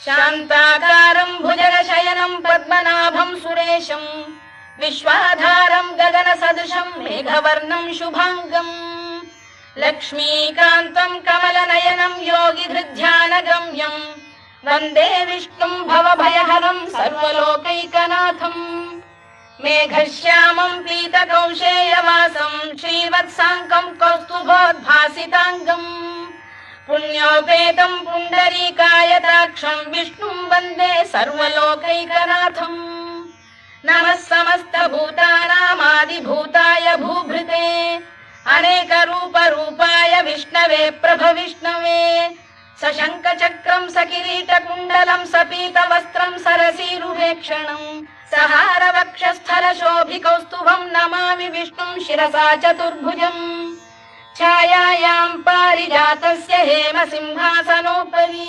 शान्ताकारं भुजगशयनं पद्मनाभं सुरेशं विश्वाधारं गगनसदृशं मेघवर्णं शुभांगम् लक्ष्मीकान्तं कमलनयनं योगिधृध्यानगम्यं वन्दे विष्णुं भवभयहरं सर्वलोकैकनाथम् मेघश्यामं पीतकौशेयवासं श्रीवत्साङ्कं कौस्तुभोद्भासिताङ्गम् पुण्योपेतं पुण्डरीकायताक्षं विष्णुं वन्दे सर्वलोकैकनाथम् नमः समस्तभूतानामादिभूताय भूभृते अनेकरूपरूपाय विष्णवे प्रभविष्णवे सशङ्खचक्रं सकिरीटकुण्डलं सपीतवस्त्रं सरसीरुहेक्षणं सहारवक्षस्थलशोभिकौस्तुभं नमामि विष्णुं शिरसा चतुर्भुजम् छायायां पारिजातस्य हेमसिंहासनोपरि